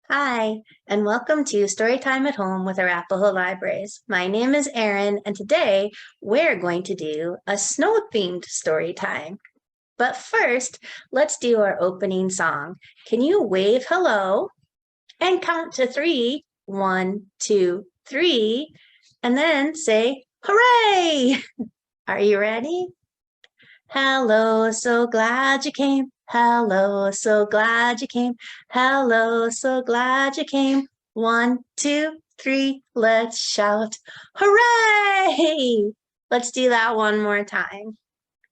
Hi, and welcome to Storytime at Home with Arapahoe Libraries. My name is Erin, and today we're going to do a snow-themed story time. But first, let's do our opening song. Can you wave hello and count to three? 1, 2, 3, and then say hooray! Are you ready? Hello, so glad you came. Hello, so glad you came. Hello, so glad you came. 1, 2, 3, let's shout. Hooray! Let's do that one more time.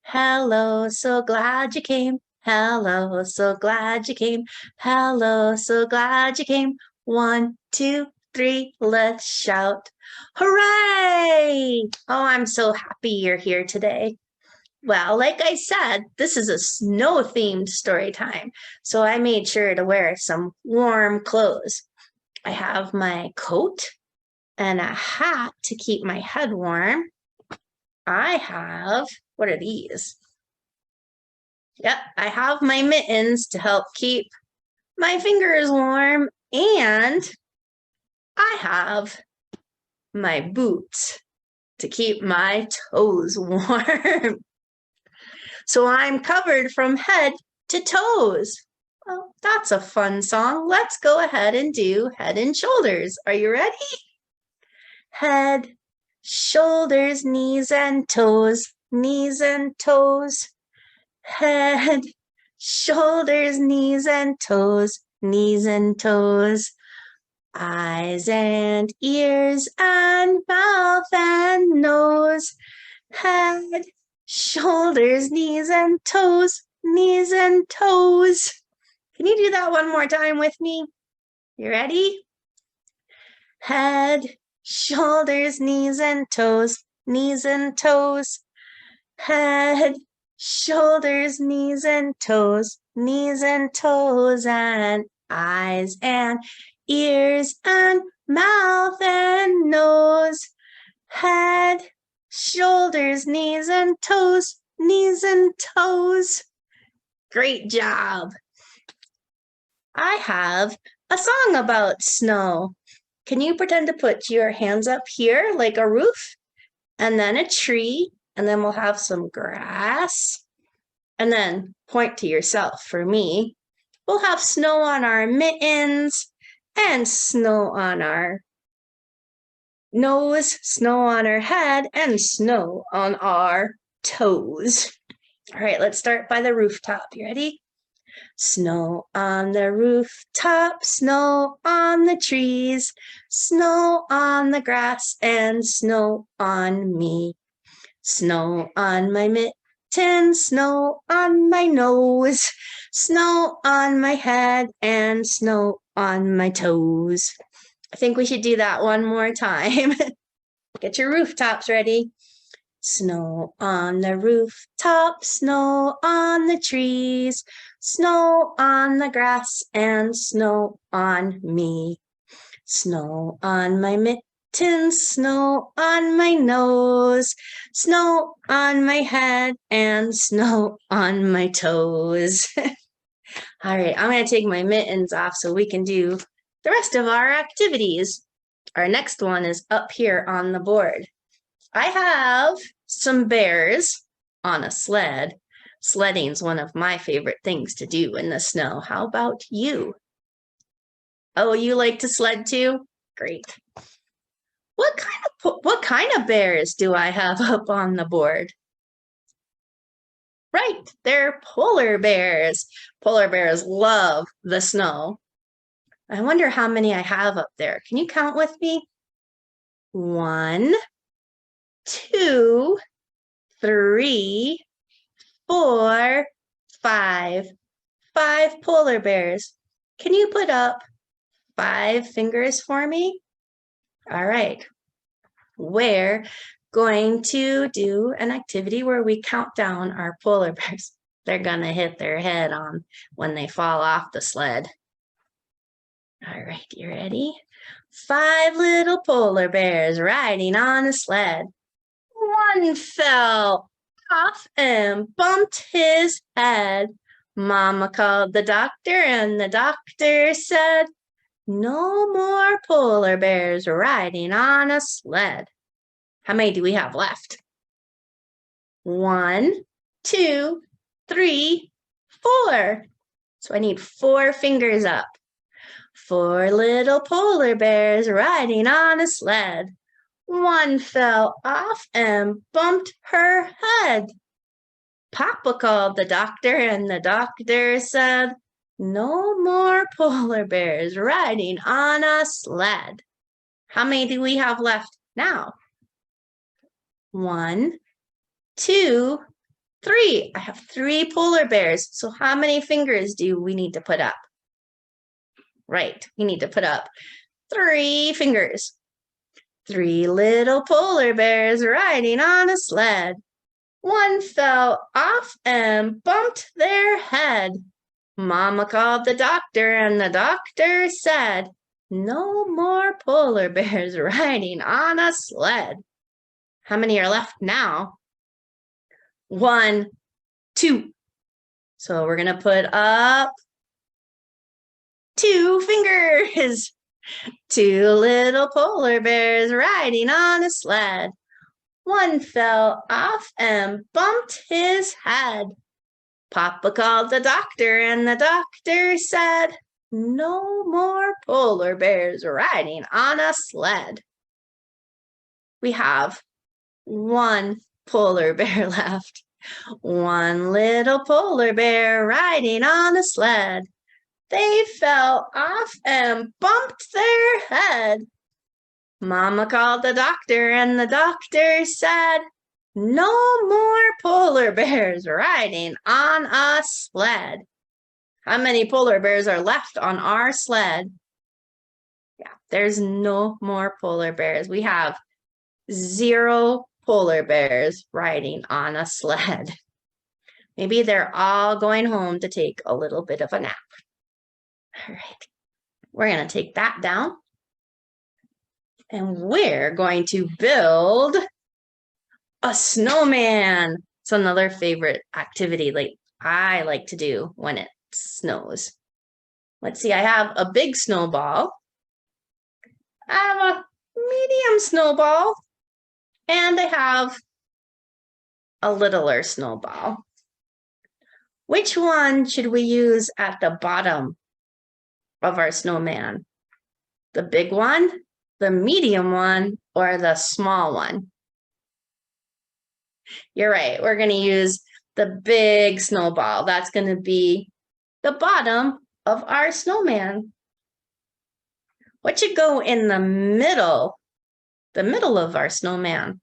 Hello, so glad you came. Hello, so glad you came. Hello, so glad you came. 1, 2, 3, let's shout. Hooray! Oh, I'm so happy you're here today. Well, like I said, this is a snow-themed story time, so I made sure to wear some warm clothes. I have my coat and a hat to keep my head warm. I have, what are these? Yep, I have my mittens to help keep my fingers warm, and I have my boots to keep my toes warm. So I'm covered from head to toes. Well, that's a fun song. Let's go ahead and do head and shoulders. Are you ready? Head, shoulders, knees and toes, knees and toes. Head, shoulders, knees and toes, knees and toes. Eyes and ears and mouth and nose. Head, shoulders, knees and toes, knees and toes. Can you do that one more time with me? You ready? Head, shoulders, knees and toes, knees and toes. Head, shoulders, knees and toes, knees and toes, and eyes and ears and mouth and nose. Head, shoulders, knees and toes, knees and toes. Great job. I have a song about snow. Can you pretend to put your hands up here like a roof, and then a tree, and then we'll have some grass, and then point to yourself for me. We'll have snow on our mittens and snow on our nose, snow on our head, and snow on our toes. All right, let's start by the rooftop. You ready? Snow on the rooftop, snow on the trees, snow on the grass, and snow on me. Snow on my mittens, snow on my nose, snow on my head, and snow on my toes. I think we should do that one more time. Get your rooftops ready. Snow on the rooftop, snow on the trees, snow on the grass, and snow on me. Snow on my mittens, snow on my nose, snow on my head, and snow on my toes. All right, I'm going to take my mittens off so we can do the rest of our activities. Our next one is up here on the board. I have some bears on a sled. Sledding is one of my favorite things to do in the snow. How about you? Oh, you like to sled too? Great. What kind of bears do I have up on the board? Right, they're polar bears. Polar bears love the snow. I wonder how many I have up there. Can you count with me? 1, 2, 3, 4, 5. 5 polar bears. Can you put up 5 fingers for me? All right. We're going to do an activity where we count down our polar bears. They're gonna hit their head on when they fall off the sled. All right, you ready? 5 little polar bears riding on a sled. One fell off and bumped his head. Mama called the doctor, and the doctor said, No more polar bears riding on a sled. How many do we have left? 1, 2, 3, 4. So I need 4 fingers up. 4 little polar bears riding on a sled. One fell off and bumped her head. Papa called the doctor, and the doctor said, no more polar bears riding on a sled. How many do we have left now? 1, 2, 3. I have 3 polar bears. So how many fingers do we need to put up? Right, we need to put up 3 fingers. 3 little polar bears riding on a sled. One fell off and bumped their head. Mama called the doctor, and the doctor said, no more polar bears riding on a sled. How many are left now? 1, 2. So we're going to put up 2 fingers. 2 little polar bears riding on a sled. One fell off and bumped his head. Papa called the doctor, and the doctor said, no more polar bears riding on a sled. We have 1 polar bear left. 1 little polar bear riding on a sled. They fell off and bumped their head. Mama called the doctor, and the doctor said, no more polar bears riding on a sled. How many polar bears are left on our sled? Yeah, there's no more polar bears. We have 0 polar bears riding on a sled. Maybe they're all going home to take a little bit of a nap. All right, we're going to take that down. And we're going to build a snowman. It's another favorite activity like I like to do when it snows. Let's see, I have a big snowball. I have a medium snowball. And I have a littler snowball. Which one should we use at the bottom of our snowman? The big one, the medium one, or the small one? You're right, we're going to use the big snowball. That's going to be the bottom of our snowman. What should go in the middle of our snowman?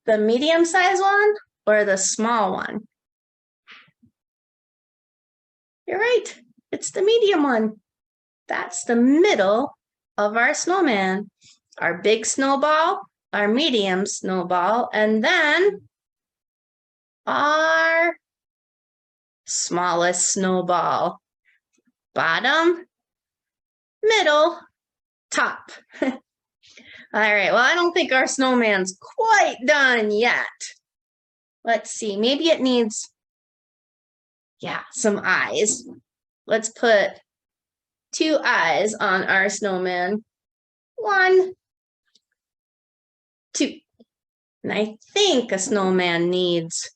The medium-sized one or the small one? You're right, it's the medium one. That's the middle of our snowman. Our big snowball, our medium snowball, and then our smallest snowball. Bottom, middle, top. All right, well, I don't think our snowman's quite done yet. Let's see, maybe it needs, some eyes. Let's put 2 eyes on our snowman. 1, 2. And I think a snowman needs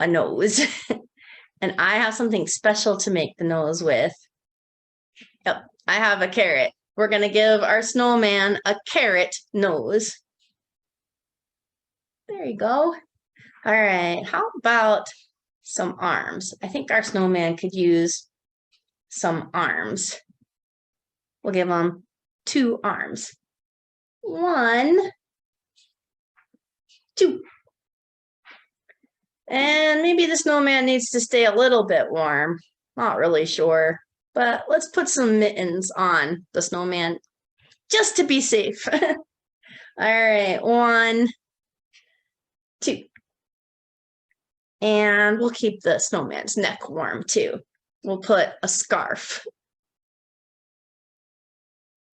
a nose. And I have something special to make the nose with. Yep, I have a carrot. We're going to give our snowman a carrot nose. There you go. All right, how about some arms? I think our snowman could use some arms. We'll give him 2 arms. 1, 2. And maybe the snowman needs to stay a little bit warm. Not really sure, but let's put some mittens on the snowman just to be safe. All right, 1, 2. And we'll keep the snowman's neck warm too. We'll put a scarf.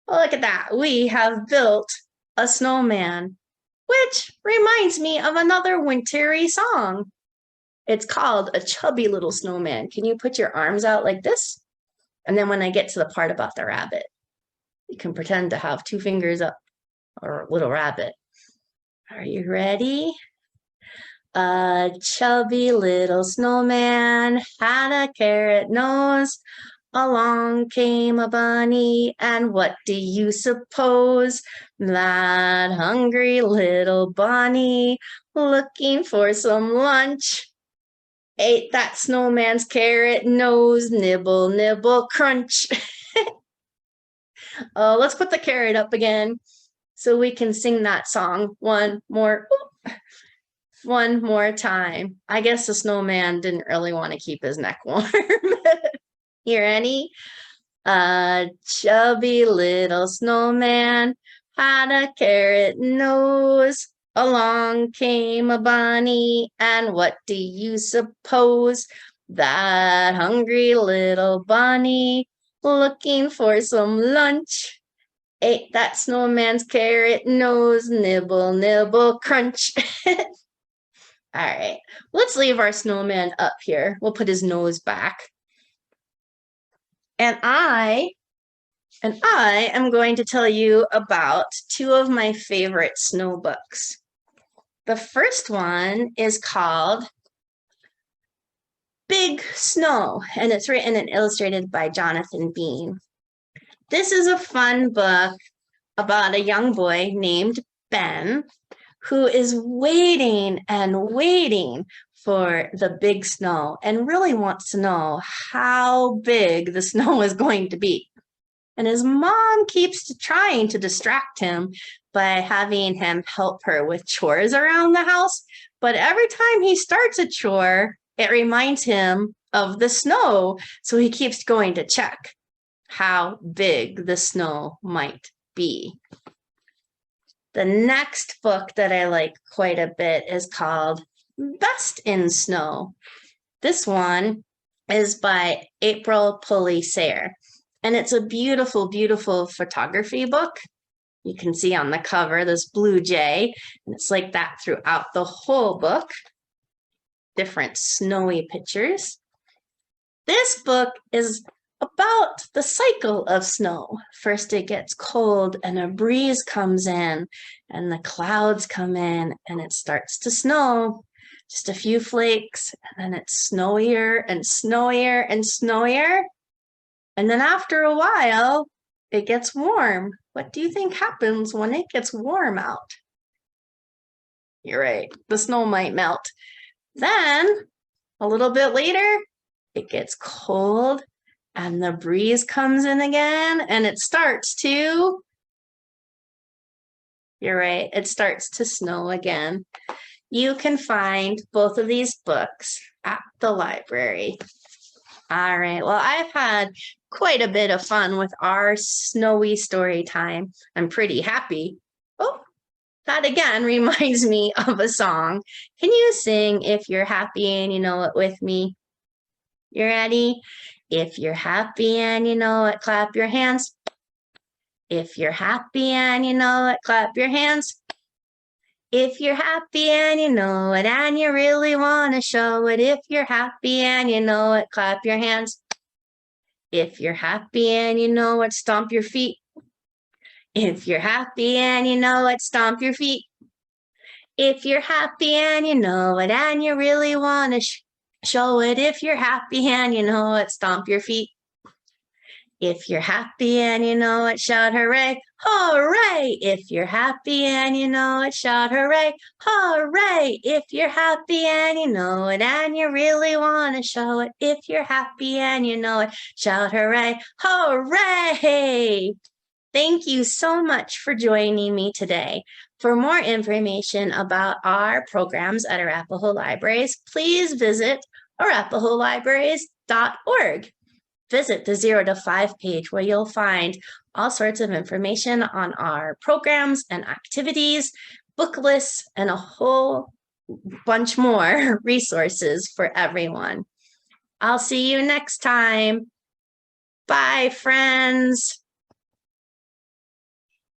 Oh, look at that. We have built a snowman, which reminds me of another wintry song. It's called A Chubby Little Snowman. Can you put your arms out like this? And then when I get to the part about the rabbit, you can pretend to have 2 fingers up, or little rabbit. Are you ready? A chubby little snowman had a carrot nose. Along came a bunny, and what do you suppose? That hungry little bunny, looking for some lunch, ate that snowman's carrot nose. Nibble, nibble, crunch. Let's put the carrot up again so we can sing that song one more time. I guess the snowman didn't really want to keep his neck warm. You ready? A chubby little snowman had a carrot nose. Along came a bunny, and what do you suppose? That hungry little bunny, looking for some lunch, ate that snowman's carrot nose. Nibble, nibble, crunch. All right, let's leave our snowman up here. We'll put his nose back. And I am going to tell you about 2 of my favorite snow books. The first one is called Big Snow, and it's written and illustrated by Jonathan Bean. This is a fun book about a young boy named Ben who is waiting and waiting for the big snow and really wants to know how big the snow is going to be. And his mom keeps trying to distract him by having him help her with chores around the house. But every time he starts a chore, it reminds him of the snow. So he keeps going to check how big the snow might be. The next book that I like quite a bit is called Best in Snow. This one is by April Pulley-Sayre, and it's a beautiful, beautiful photography book. You can see on the cover this blue jay, and it's like that throughout the whole book. Different snowy pictures. This book is about the cycle of snow. First it gets cold and a breeze comes in and the clouds come in and it starts to snow. Just a few flakes, and then it's snowier and snowier and snowier. And then after a while, it gets warm. What do you think happens when it gets warm out? You're right, the snow might melt. Then, a little bit later, it gets cold and the breeze comes in again and it starts to, you're right, it starts to snow again. You can find both of these books at the library. All right, well, I've had quite a bit of fun with our snowy story time. I'm pretty happy. Oh, that again reminds me of a song. Can you sing If You're Happy and You Know It with me? You ready? If you're happy and you know it, clap your hands. If you're happy and you know it, clap your hands. If you're happy and you know it and you really want to show it, if you're happy and you know it, clap your hands. If you're happy and you know it, stomp your feet. If you're happy and you know it, stomp your feet. If you're happy and you know it and you really want to show it, if you're happy and you know it, stomp your feet. If you're happy and you know it, shout hooray, hooray. If you're happy and you know it, shout hooray, hooray. If you're happy and you know it and you really want to show it, if you're happy and you know it, shout hooray, hooray. Thank you so much for joining me today. For more information about our programs at Arapahoe Libraries, please visit arapahoelibraries.org. Visit the 0 to 5 page where you'll find all sorts of information on our programs and activities, book lists, and a whole bunch more resources for everyone. I'll see you next time. Bye, friends.